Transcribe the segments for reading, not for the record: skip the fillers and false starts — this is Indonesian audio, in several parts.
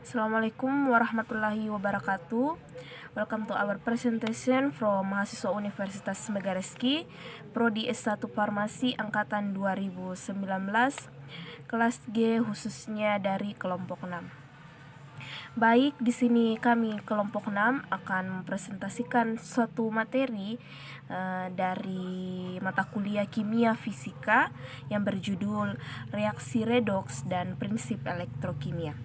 Assalamualaikum warahmatullahi wabarakatuh. Welcome to our presentation from mahasiswa Universitas Megareski, Prodi S1 Farmasi Angkatan 2019, kelas G khususnya dari kelompok 6. Baik, di sini kami kelompok 6 akan mempresentasikan suatu materi dari mata kuliah kimia fisika yang berjudul reaksi redoks dan prinsip elektrokimia.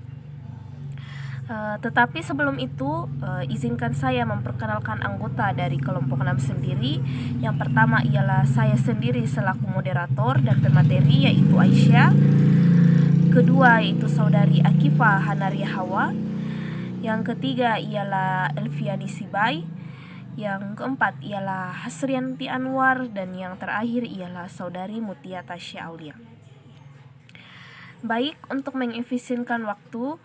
Tetapi sebelum itu, izinkan saya memperkenalkan anggota dari kelompok 6 sendiri. Yang pertama ialah saya sendiri selaku moderator dan pemateri, yaitu Aisyah. Kedua yaitu saudari Akifa Hanaria Hawa. Yang ketiga ialah Elviani Sibai. Yang keempat ialah Hasrianti Anwar. Dan yang terakhir ialah saudari Mutia Tasya Aulia. Baik, untuk mengefisienkan waktu,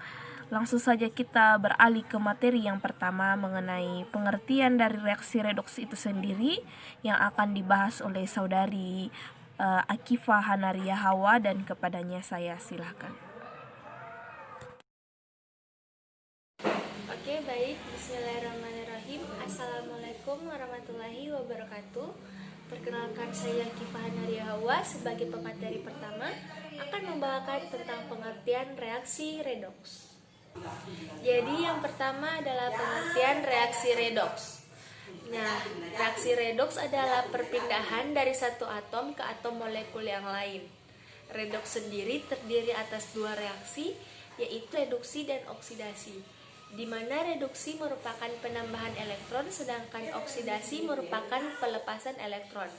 langsung saja kita beralih ke materi yang pertama mengenai pengertian dari reaksi redoks itu sendiri yang akan dibahas oleh saudari Akifa Hanaria Hawa, dan kepadanya saya silahkan. Oke, baik. Bismillahirrahmanirrahim. Assalamualaikum warahmatullahi wabarakatuh. Perkenalkan, saya Akifa Hanaria Hawa sebagai pemateri pertama akan membawakan tentang pengertian reaksi redoks. Jadi yang pertama adalah pengertian reaksi redoks. Nah, reaksi redoks adalah perpindahan dari satu atom ke atom molekul yang lain. Redoks sendiri terdiri atas dua reaksi, yaitu reduksi dan oksidasi, di mana reduksi merupakan penambahan elektron sedangkan oksidasi merupakan pelepasan elektron.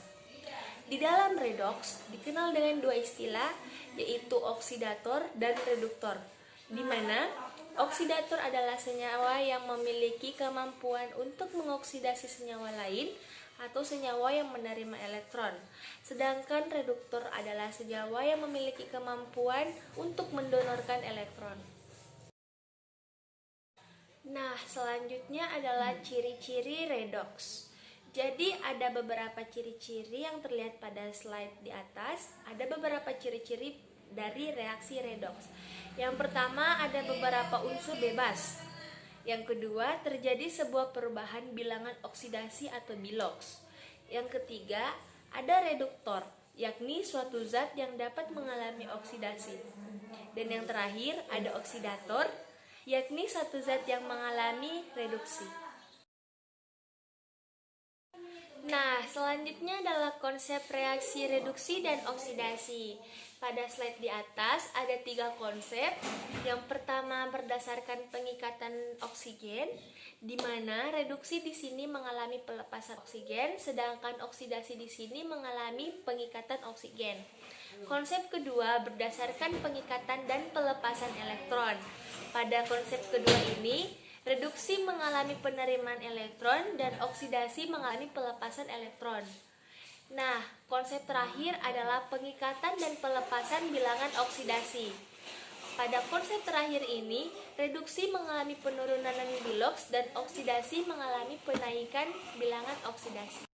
Di dalam redoks dikenal dengan dua istilah, yaitu oksidator dan reduktor, di mana oksidator adalah senyawa yang memiliki kemampuan untuk mengoksidasi senyawa lain atau senyawa yang menerima elektron, sedangkan reduktor adalah senyawa yang memiliki kemampuan untuk mendonorkan elektron. Nah, selanjutnya adalah ciri-ciri redoks. Jadi ada beberapa ciri-ciri yang terlihat pada slide di atas. Ada beberapa ciri-ciri dari reaksi redoks. Yang pertama, ada beberapa unsur bebas. Yang kedua, terjadi sebuah perubahan bilangan oksidasi atau biloks. Yang ketiga, ada reduktor, yakni suatu zat yang dapat mengalami oksidasi. Dan yang terakhir, ada oksidator, yakni satu zat yang mengalami reduksi. Nah, selanjutnya adalah konsep reaksi reduksi dan oksidasi. Pada slide di atas ada tiga konsep. Yang pertama berdasarkan pengikatan oksigen, di mana reduksi di sini mengalami pelepasan oksigen, sedangkan oksidasi di sini mengalami pengikatan oksigen. Konsep kedua berdasarkan pengikatan dan pelepasan elektron. Pada konsep kedua ini, reduksi mengalami penerimaan elektron dan oksidasi mengalami pelepasan elektron. Nah, konsep terakhir adalah pengikatan dan pelepasan bilangan oksidasi. Pada konsep terakhir ini, reduksi mengalami penurunan biloks dan oksidasi mengalami penaikan bilangan oksidasi.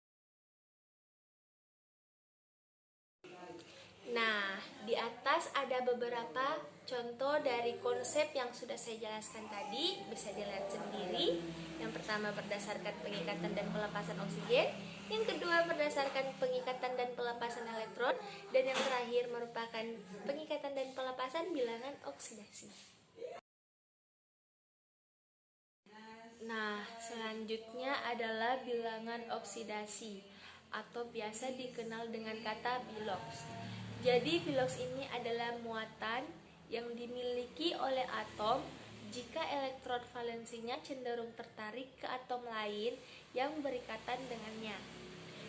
Nah, di atas ada beberapa contoh dari konsep yang sudah saya jelaskan tadi, bisa dilihat sendiri. Yang pertama berdasarkan pengikatan dan pelepasan oksigen, yang kedua berdasarkan pengikatan dan pelepasan elektron, dan yang terakhir merupakan pengikatan dan pelepasan bilangan oksidasi. Nah, selanjutnya adalah bilangan oksidasi atau biasa dikenal dengan kata biloks. Jadi biloks ini adalah muatan yang dimiliki oleh atom jika elektron valensinya cenderung tertarik ke atom lain yang berikatan dengannya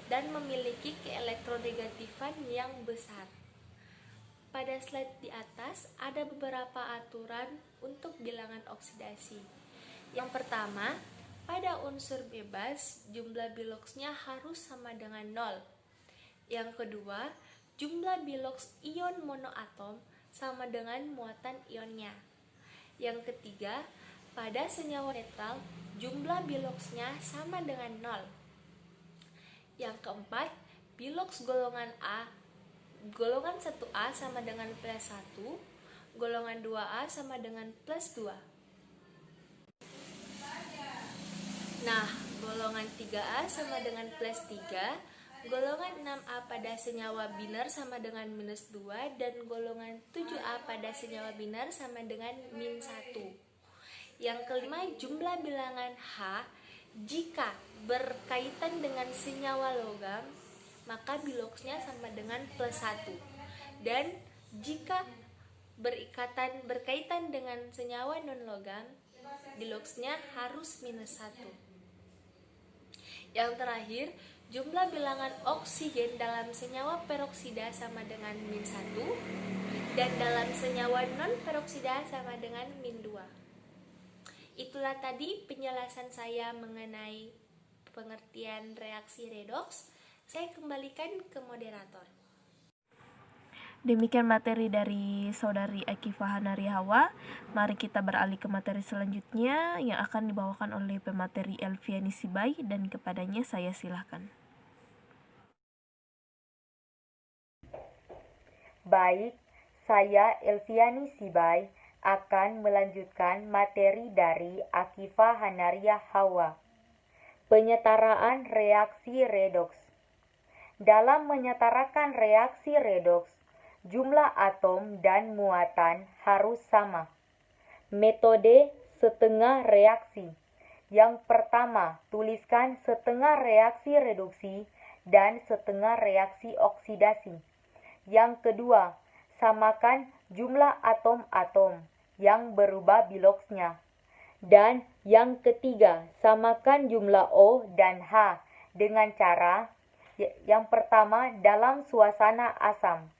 dan memiliki keelektronegativan yang besar. Pada slide di atas ada beberapa aturan untuk bilangan oksidasi. Yang pertama, pada unsur bebas jumlah biloksnya harus sama dengan 0. Yang kedua, jumlah biloks ion monoatom sama dengan muatan ionnya. Yang ketiga, pada senyawa netral jumlah biloksnya sama dengan 0. Yang keempat, biloks golongan 1A sama dengan plus 1, golongan 2A sama dengan plus 2. Nah, golongan 3A sama dengan plus 3, golongan 6A pada senyawa binar sama dengan minus 2, dan golongan 7A pada senyawa binar sama dengan min 1. Yang kelima, jumlah bilangan H jika berkaitan dengan senyawa logam, maka biloxnya sama dengan plus 1. Dan jika berkaitan dengan senyawa non-logam, biloxnya harus minus 1. Yang terakhir, jumlah bilangan oksigen dalam senyawa peroksida sama dengan min 1, dan dalam senyawa non-peroksida sama dengan min 2. Itulah tadi penjelasan saya mengenai pengertian reaksi redoks. Saya kembalikan ke moderator. Demikian materi dari Saudari Akifah Hanaria Hawa. Mari kita beralih ke materi selanjutnya yang akan dibawakan oleh pemateri Elviani Sibai, dan kepadanya saya silahkan. Baik, saya Elviani Sibai akan melanjutkan materi dari Akifah Hanaria Hawa. Penyetaraan reaksi redoks. Dalam menyetarakan reaksi redoks, jumlah atom dan muatan harus sama. Metode setengah reaksi. Yang pertama, tuliskan setengah reaksi reduksi dan setengah reaksi oksidasi. Yang kedua, samakan jumlah atom-atom yang berubah biloxnya. Dan yang ketiga, samakan jumlah O dan H dengan cara yang pertama dalam suasana asam.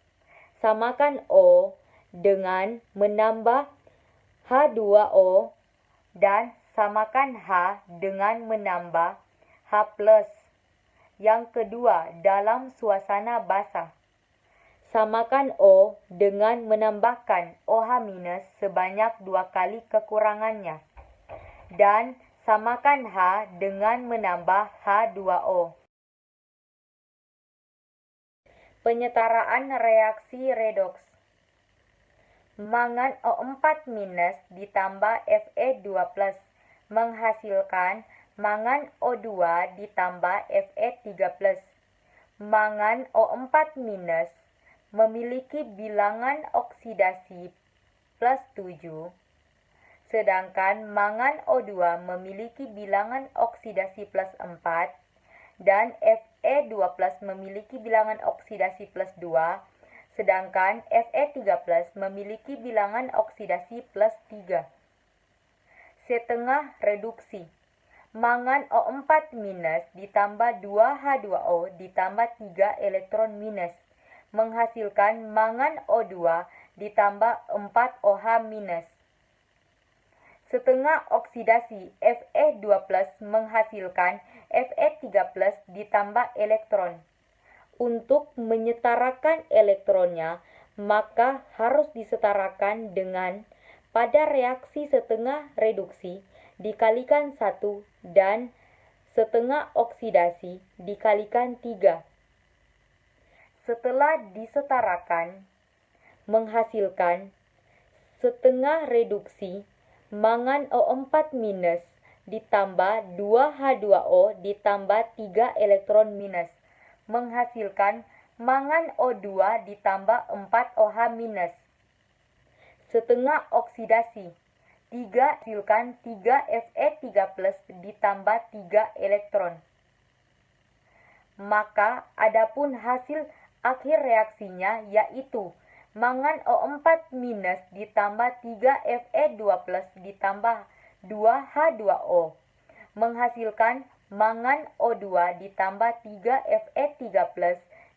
Samakan O dengan menambah H2O dan samakan H dengan menambah H+. Yang kedua, dalam suasana basah. Samakan O dengan menambahkan OH- sebanyak 2 kali kekurangannya. Dan samakan H dengan menambah H2O. Penyetaraan reaksi redoks. Mangan O4- ditambah Fe2+ menghasilkan mangan O2 ditambah Fe3+. Mangan O4- memiliki bilangan oksidasi plus 7, sedangkan mangan O2 memiliki bilangan oksidasi plus 4, dan Fe2+ memiliki bilangan oksidasi plus 2, sedangkan Fe3+ memiliki bilangan oksidasi plus 3. Setengah reduksi. Mangan O4- ditambah 2H2O ditambah 3 elektron minus menghasilkan mangan O2 ditambah 4 OH-. Setengah oksidasi. Fe2+ menghasilkan Fe3+ ditambah elektron. Untuk menyetarakan elektronnya, maka harus disetarakan dengan pada reaksi setengah reduksi dikalikan 1 dan setengah oksidasi dikalikan 3. Setelah disetarakan, menghasilkan setengah reduksi mangan O4- ditambah 2H2O ditambah 3 elektron minus menghasilkan mangan O2 ditambah 4 OH-. Setengah oksidasi. 3 hasilkan 3 Fe3+ ditambah 3 elektron. Maka adapun hasil akhir reaksinya yaitu mangan O4- ditambah 3 Fe2+ ditambah 2H2O menghasilkan mangan O2 ditambah 3 Fe3+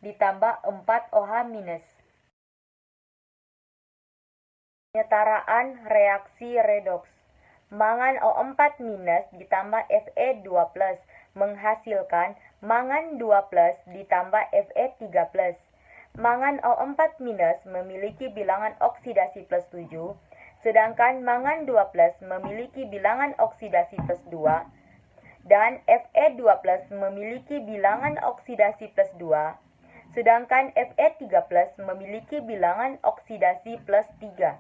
ditambah 4 OH-. Penyetaraan reaksi redoks. Mangan O4- ditambah Fe2+ menghasilkan mangan 2+ ditambah Fe3+. Mangan O4- memiliki bilangan oksidasi plus 7, sedangkan mangan 2+ memiliki bilangan oksidasi plus 2, dan Fe2+ memiliki bilangan oksidasi plus 2, sedangkan Fe3+ memiliki bilangan oksidasi plus 3.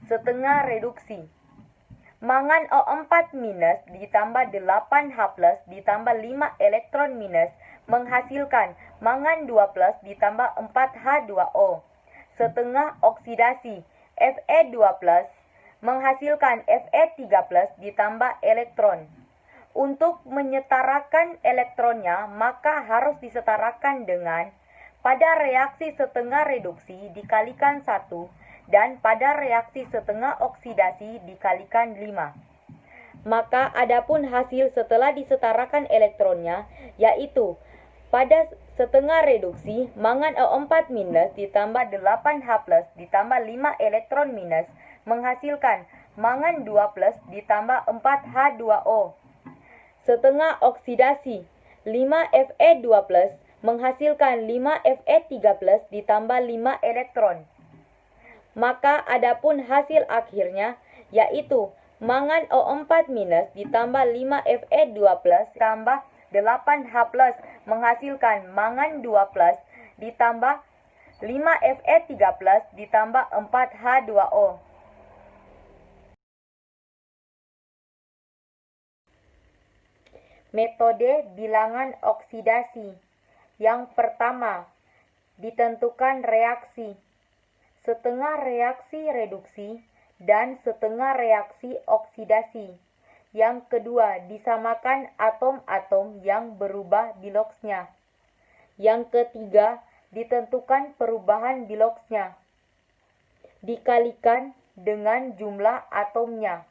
Setengah reduksi. Mangan O4 minus ditambah 8H plus ditambah 5 elektron minus menghasilkan mangan 2 plus ditambah 4H2O. Setengah oksidasi Fe2 plus menghasilkan Fe3 plus ditambah elektron. Untuk menyetarakan elektronnya, maka harus disetarakan dengan pada reaksi setengah reduksi dikalikan 1 dan pada reaksi setengah oksidasi dikalikan 5. Maka adapun hasil setelah disetarakan elektronnya, yaitu pada setengah reduksi, mangan O4 minus ditambah 8H plus ditambah 5 elektron minus menghasilkan mangan 2 plus ditambah 4H2O. Setengah oksidasi 5Fe2 plus menghasilkan 5Fe3 plus ditambah 5 elektron. Maka adapun hasil akhirnya yaitu mangan O4 minus ditambah 5Fe2 plus ditambah 8H plus menghasilkan mangan 2 plus ditambah 5Fe3 plus ditambah 4H2O. Metode bilangan oksidasi. Yang pertama, ditentukan reaksi, setengah reaksi reduksi, dan setengah reaksi oksidasi. Yang kedua, disamakan atom-atom yang berubah biloksnya. Yang ketiga, ditentukan perubahan biloksnya. Dikalikan dengan jumlah atomnya.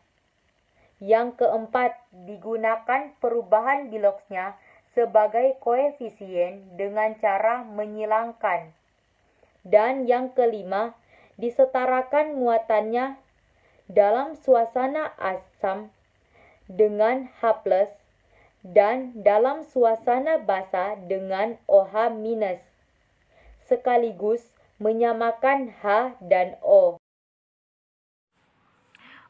Yang keempat, digunakan perubahan biloksnya sebagai koefisien dengan cara menyilangkan. Dan yang kelima, disetarakan muatannya dalam suasana asam dengan H+, dan dalam suasana basa dengan OH-, sekaligus menyamakan H dan O.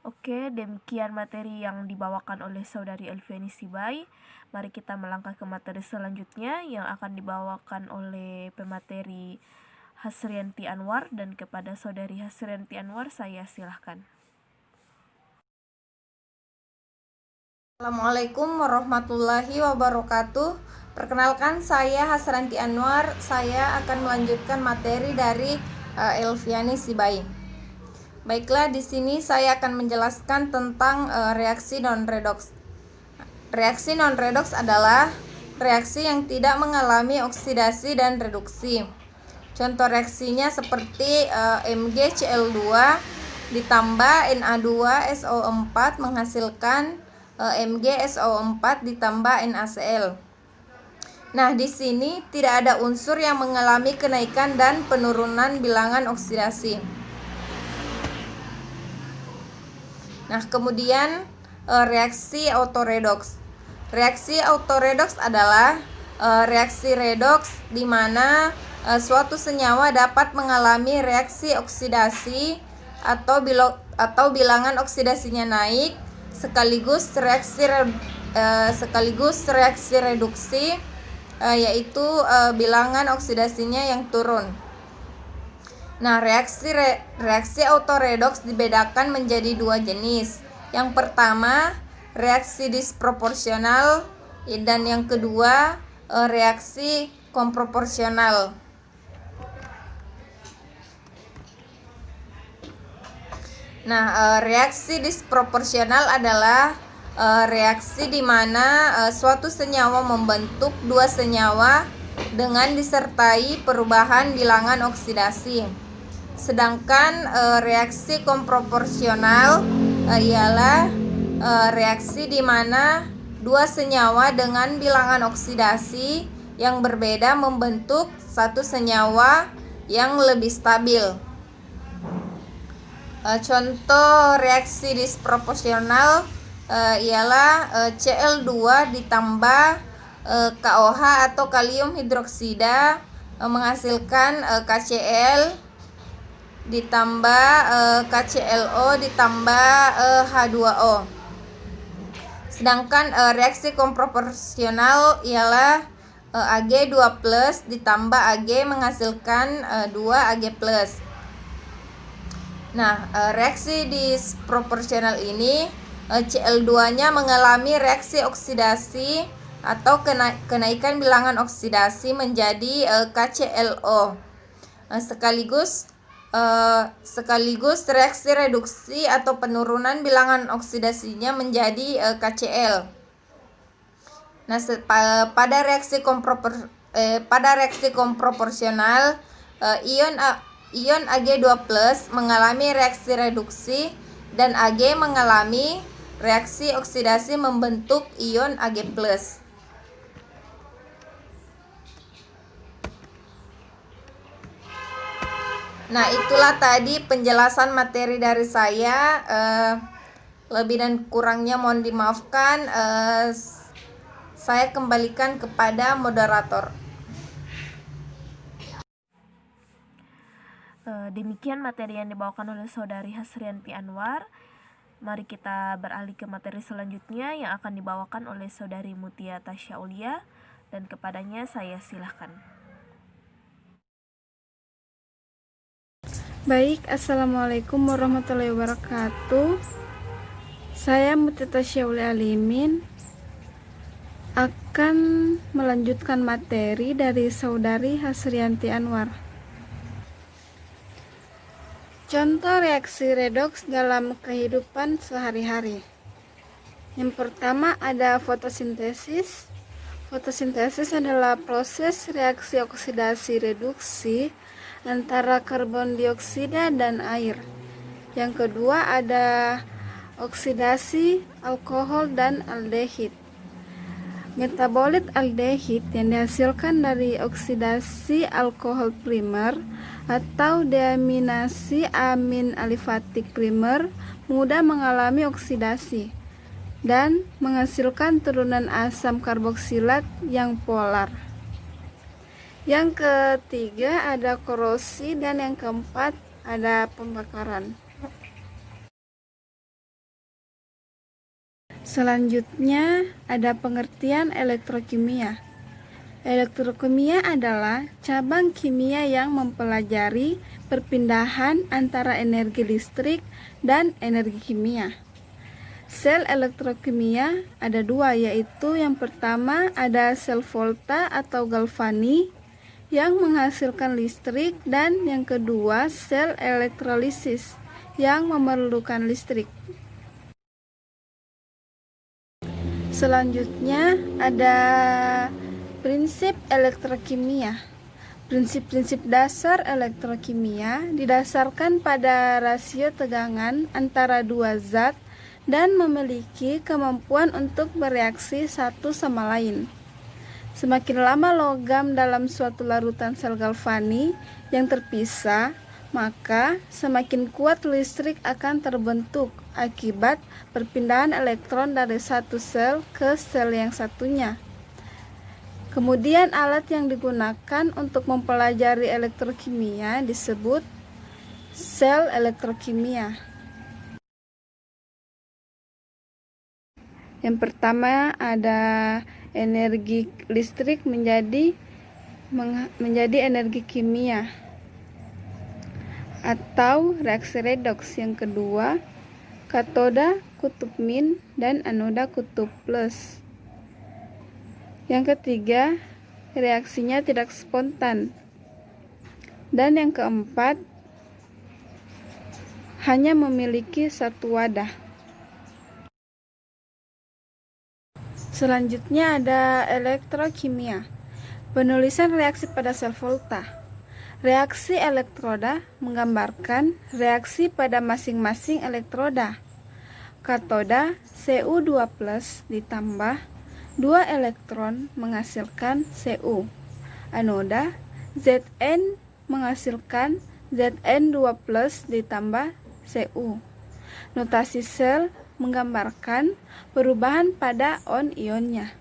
Oke, demikian materi yang dibawakan oleh Saudari Elviani Sibai. Mari kita melangkah ke materi selanjutnya yang akan dibawakan oleh pemateri Hasrianti Anwar, dan kepada Saudari Hasrianti Anwar saya silahkan. Assalamualaikum warahmatullahi wabarakatuh. Perkenalkan, saya Hasrianti Anwar. Saya akan melanjutkan materi dari Elviani Sibai. Baiklah, di sini saya akan menjelaskan tentang reaksi non-redoks. Reaksi non-redoks adalah reaksi yang tidak mengalami oksidasi dan reduksi. Contoh reaksinya seperti MgCl2 ditambah Na2SO4 menghasilkan MgSO4 ditambah NaCl. Nah, di sini tidak ada unsur yang mengalami kenaikan dan penurunan bilangan oksidasi. Nah, kemudian reaksi autoredoks. Reaksi autoredoks adalah reaksi redoks di mana suatu senyawa dapat mengalami reaksi oksidasi atau bilangan oksidasinya naik sekaligus reaksi reduksi, yaitu bilangan oksidasinya yang turun. Nah, reaksi autoredoks dibedakan menjadi dua jenis. Yang pertama, reaksi disproporsional, dan yang kedua, reaksi komproporsional. Nah, reaksi disproporsional adalah reaksi di mana suatu senyawa membentuk dua senyawa dengan disertai perubahan bilangan oksidasi. Sedangkan reaksi komproporsional ialah reaksi di mana dua senyawa dengan bilangan oksidasi yang berbeda membentuk satu senyawa yang lebih stabil. Contoh reaksi disproporsional ialah Cl2 ditambah KOH atau kalium hidroksida menghasilkan KCl ditambah KClO ditambah H2O. Sedangkan reaksi komproporsional ialah Ag2+ ditambah Ag menghasilkan 2Ag+. Nah, reaksi disproporsional ini Cl2-nya mengalami reaksi oksidasi atau kenaikan bilangan oksidasi menjadi KClO. Sekaligus reaksi reduksi atau penurunan bilangan oksidasinya menjadi KCl. Nah, pada reaksi komproporsional, ion Ag2+ mengalami reaksi reduksi dan Ag mengalami reaksi oksidasi membentuk ion Ag+. Nah, itulah tadi penjelasan materi dari saya. Lebih dan kurangnya mohon dimaafkan. Saya kembalikan kepada moderator. Demikian materi yang dibawakan oleh Saudari Hasrianti Anwar. Mari kita beralih ke materi selanjutnya yang akan dibawakan oleh Saudari Mutia Tasya Aulia, dan kepadanya saya silahkan. Baik, Assalamualaikum warahmatullahi wabarakatuh. Saya Mutia Tasya Aulia Alimin akan melanjutkan materi dari Saudari Hasrianti Anwar. Contoh reaksi redoks dalam kehidupan sehari-hari. Yang pertama ada fotosintesis. Fotosintesis adalah proses reaksi oksidasi reduksi antara karbon dioksida dan air. Yang kedua ada oksidasi alkohol dan aldehid. Metabolit aldehid yang dihasilkan dari oksidasi alkohol primer atau deaminasi amin alifatik primer mudah mengalami oksidasi dan menghasilkan turunan asam karboksilat yang polar. Yang ketiga ada korosi, dan yang keempat ada pembakaran. Selanjutnya ada pengertian elektrokimia. Elektrokimia adalah cabang kimia yang mempelajari perpindahan antara energi listrik dan energi kimia. Sel elektrokimia ada dua, yaitu yang pertama ada sel volta atau galvani yang menghasilkan listrik, dan yang kedua sel elektrolisis yang memerlukan listrik. Selanjutnya ada prinsip elektrokimia. Prinsip-prinsip dasar elektrokimia didasarkan pada rasio tegangan antara dua zat dan memiliki kemampuan untuk bereaksi satu sama lain. Semakin lama logam dalam suatu larutan sel galvani yang terpisah, maka semakin kuat listrik akan terbentuk akibat perpindahan elektron dari satu sel ke sel yang satunya. Kemudian alat yang digunakan untuk mempelajari elektrokimia disebut sel elektrokimia. Yang pertama ada energi listrik menjadi energi kimia atau reaksi redoks. Yang kedua, katoda kutub min dan anoda kutub plus. Yang ketiga, reaksinya tidak spontan. Dan yang keempat, hanya memiliki satu wadah. Selanjutnya ada elektrokimia. Penulisan reaksi pada sel volta. Reaksi elektroda menggambarkan reaksi pada masing-masing elektroda. Katoda Cu2+ ditambah 2 elektron menghasilkan Cu. Anoda Zn menghasilkan Zn2+ ditambah Cu. Notasi sel menggambarkan perubahan pada on-ionnya.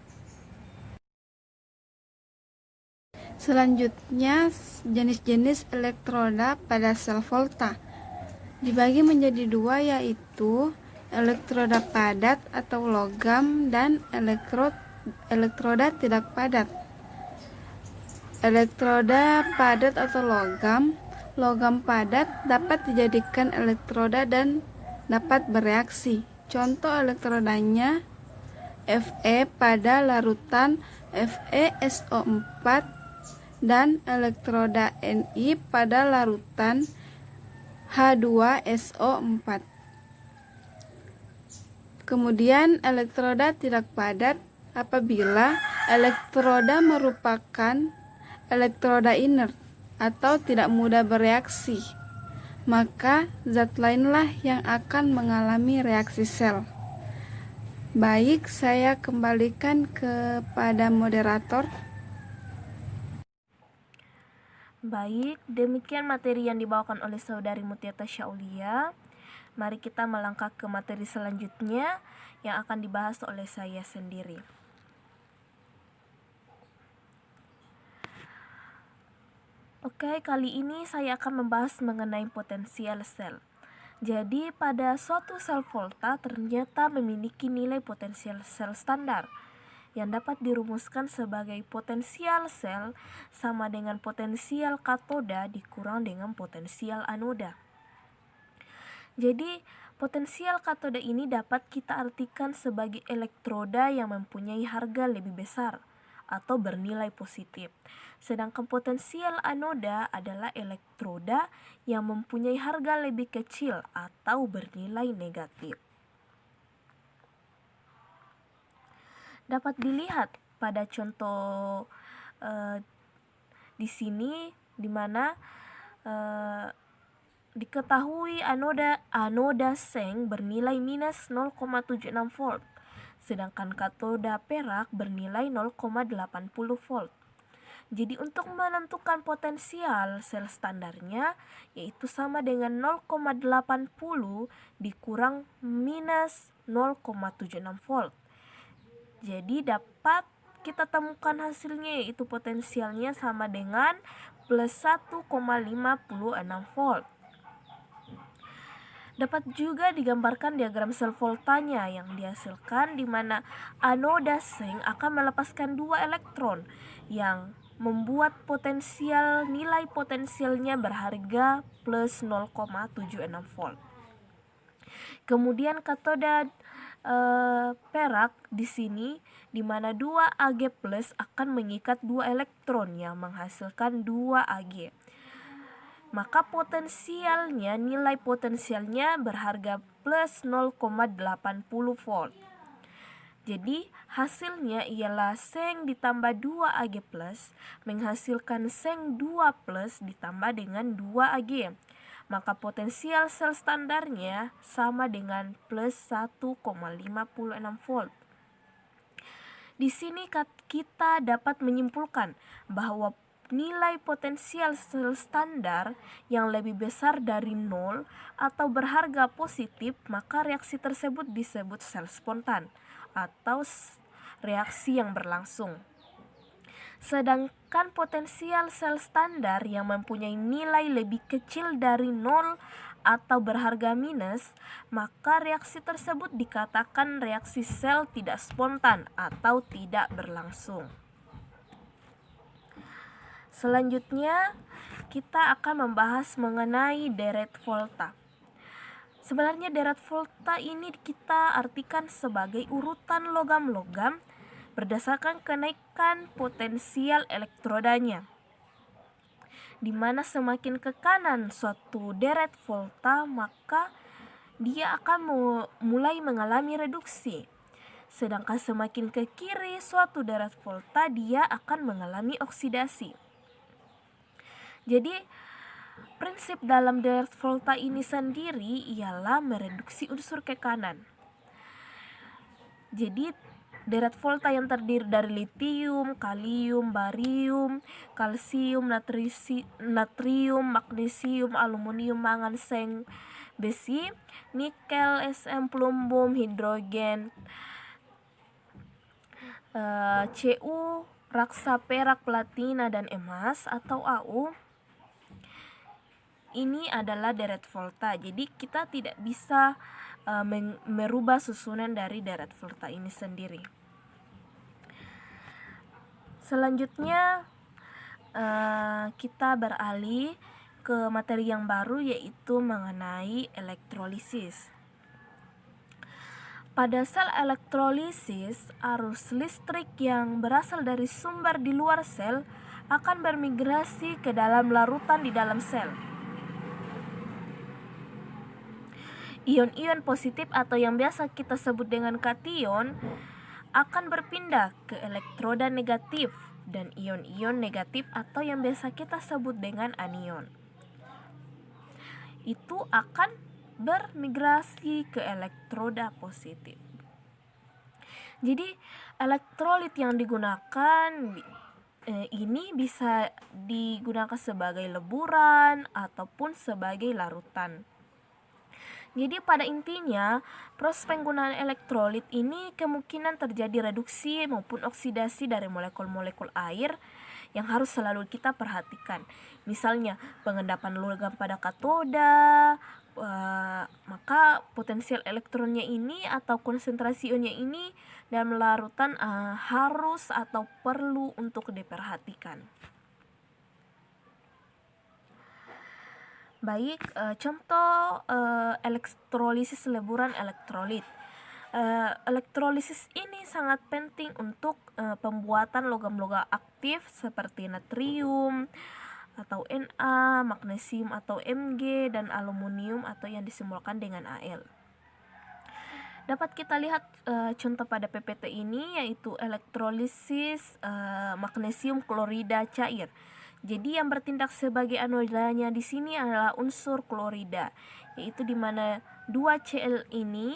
Selanjutnya, jenis-jenis elektroda pada sel volta dibagi menjadi dua, yaitu elektroda padat atau logam dan elektroda tidak padat. Elektroda padat atau logam padat dapat dijadikan elektroda dan dapat bereaksi. Contoh elektrodanya Fe pada larutan FeSO4 dan elektroda Ni pada larutan H2SO4. Kemudian elektroda tidak padat apabila elektroda merupakan elektroda inert atau tidak mudah bereaksi, maka zat lainlah yang akan mengalami reaksi sel. Baik, saya kembalikan kepada moderator. Baik, demikian materi yang dibawakan oleh saudari Mutia Tasya Aulia. Mari kita melangkah ke materi selanjutnya yang akan dibahas oleh saya sendiri. Oke, kali ini saya akan membahas mengenai potensial sel. Jadi, pada suatu sel volta ternyata memiliki nilai potensial sel standar yang dapat dirumuskan sebagai potensial sel sama dengan potensial katoda dikurang dengan potensial anoda. Jadi, potensial katoda ini dapat kita artikan sebagai elektroda yang mempunyai harga lebih besar atau bernilai positif. Sedangkan potensial anoda adalah elektroda yang mempunyai harga lebih kecil atau bernilai negatif. Dapat dilihat pada contoh di sini di mana diketahui anoda seng bernilai minus 0,76 volt, sedangkan katoda perak bernilai 0,80 volt. Jadi untuk menentukan potensial sel standarnya yaitu sama dengan 0,80 dikurang minus 0,76 volt. Jadi dapat kita temukan hasilnya yaitu potensialnya sama dengan plus 1,56 volt. Dapat juga digambarkan diagram sel voltanya yang dihasilkan di mana anoda seng akan melepaskan 2 elektron yang membuat nilai potensialnya berharga plus 0,76 volt. Kemudian katoda perak di sini di mana 2 Ag plus akan mengikat 2 elektron yang menghasilkan 2 Ag. Maka nilai potensialnya berharga plus 0,80 volt. Jadi hasilnya ialah seng ditambah 2 Ag plus menghasilkan seng 2 plus ditambah dengan 2 Ag. Maka potensial sel standarnya sama dengan plus 1,56 volt. Di sini kita dapat menyimpulkan bahwa nilai potensial sel standar yang lebih besar dari 0 atau berharga positif, maka reaksi tersebut disebut sel spontan atau reaksi yang berlangsung. Sedangkan potensial sel standar yang mempunyai nilai lebih kecil dari 0 atau berharga minus, maka reaksi tersebut dikatakan reaksi sel tidak spontan atau tidak berlangsung. Selanjutnya, kita akan membahas mengenai deret volta. Sebenarnya deret volta ini kita artikan sebagai urutan logam-logam berdasarkan kenaikan potensial elektrodanya, di mana semakin ke kanan suatu deret volta maka dia akan mulai mengalami reduksi, sedangkan semakin ke kiri suatu deret volta dia akan mengalami oksidasi. Jadi prinsip dalam deret volta ini sendiri ialah mereduksi unsur ke kanan. Jadi deret volta yang terdiri dari litium, kalium, barium, kalsium, natrium, magnesium, aluminium, mangan, seng, besi, nikel, Sm, plumbum, hidrogen, Cu, raksa, perak, platina, dan emas atau Au. Ini adalah deret volta. Jadi kita tidak bisa merubah susunan dari deret volta ini sendiri. Selanjutnya kita beralih ke materi yang baru yaitu mengenai elektrolisis. Pada sel elektrolisis, arus listrik yang berasal dari sumber di luar sel akan bermigrasi ke dalam larutan di dalam sel. Ion-ion positif atau yang biasa kita sebut dengan kation akan berpindah ke elektroda negatif, dan ion-ion negatif atau yang biasa kita sebut dengan anion itu akan bermigrasi ke elektroda positif. Jadi elektrolit yang digunakan ini bisa digunakan sebagai leburan ataupun sebagai larutan. Jadi pada intinya, proses penggunaan elektrolit ini kemungkinan terjadi reduksi maupun oksidasi dari molekul-molekul air yang harus selalu kita perhatikan. Misalnya pengendapan logam pada katoda, maka potensial elektronnya ini atau konsentrasi ionnya ini dalam larutan harus atau perlu untuk diperhatikan. Baik, contoh elektrolisis leburan elektrolit. Elektrolisis ini sangat penting untuk pembuatan logam-logam aktif seperti natrium atau Na, magnesium atau Mg, dan aluminium atau yang disimbolkan dengan Al. Dapat kita lihat contoh pada PPT ini, yaitu elektrolisis magnesium klorida cair. Jadi yang bertindak sebagai anodanya di sini adalah unsur klorida, yaitu di mana 2Cl ini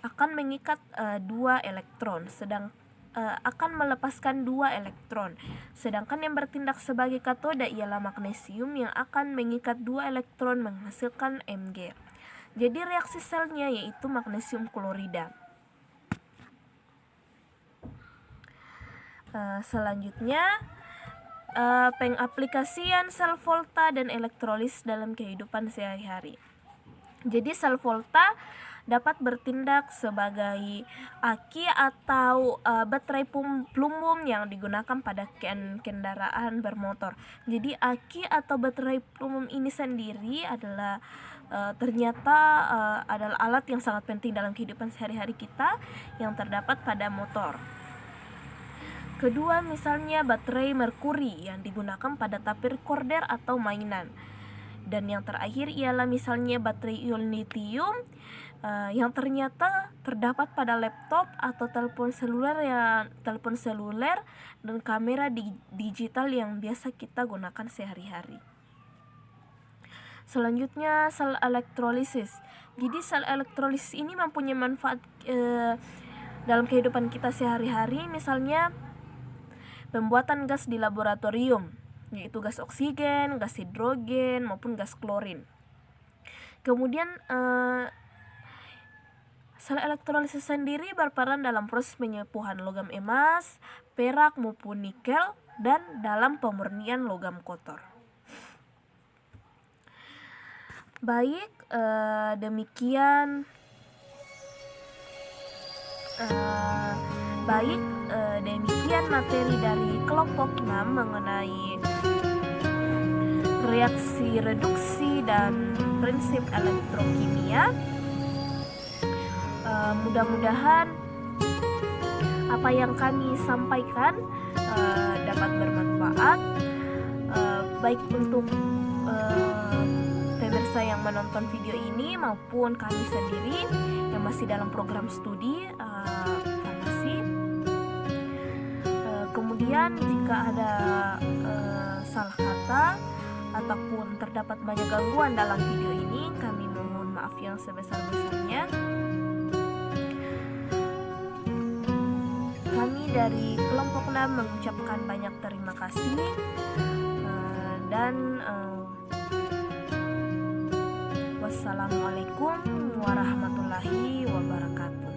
akan mengikat 2 elektron, akan melepaskan 2 elektron. Sedangkan yang bertindak sebagai katoda ialah magnesium yang akan mengikat 2 elektron menghasilkan Mg. Jadi reaksi selnya yaitu magnesium klorida. Selanjutnya pengaplikasian sel volta dan elektrolis dalam kehidupan sehari-hari. Jadi sel volta dapat bertindak sebagai aki atau baterai pelumum yang digunakan pada kendaraan bermotor. Jadi aki atau baterai pelumum ini sendiri adalah ternyata adalah alat yang sangat penting dalam kehidupan sehari-hari kita yang terdapat pada motor. Kedua, misalnya baterai merkuri yang digunakan pada tape recorder atau mainan. Dan yang terakhir ialah misalnya baterai ion lithium yang ternyata terdapat pada laptop atau telepon seluler dan kamera digital yang biasa kita gunakan sehari-hari. Selanjutnya, sel elektrolisis. Jadi sel elektrolisis ini mempunyai manfaat dalam kehidupan kita sehari-hari, misalnya pembuatan gas di laboratorium, yaitu gas oksigen, gas hidrogen, maupun gas klorin. Kemudian sel elektrolisis sendiri berperan dalam proses penyembuhan logam emas, perak maupun nikel, dan dalam pemurnian logam kotor. Baik, demikian materi dari kelompok 6 mengenai reaksi reduksi dan prinsip elektrokimia. Mudah-mudahan apa yang kami sampaikan dapat bermanfaat baik untuk pemirsa yang menonton video ini maupun kami sendiri yang masih dalam program studi farmasi. Kemudian jika ada salah kata ataupun terdapat banyak gangguan dalam video ini, kami mohon maaf yang sebesar-besarnya. Kami dari kelompok 6 mengucapkan banyak terima kasih dan wassalamualaikum warahmatullahi wabarakatuh.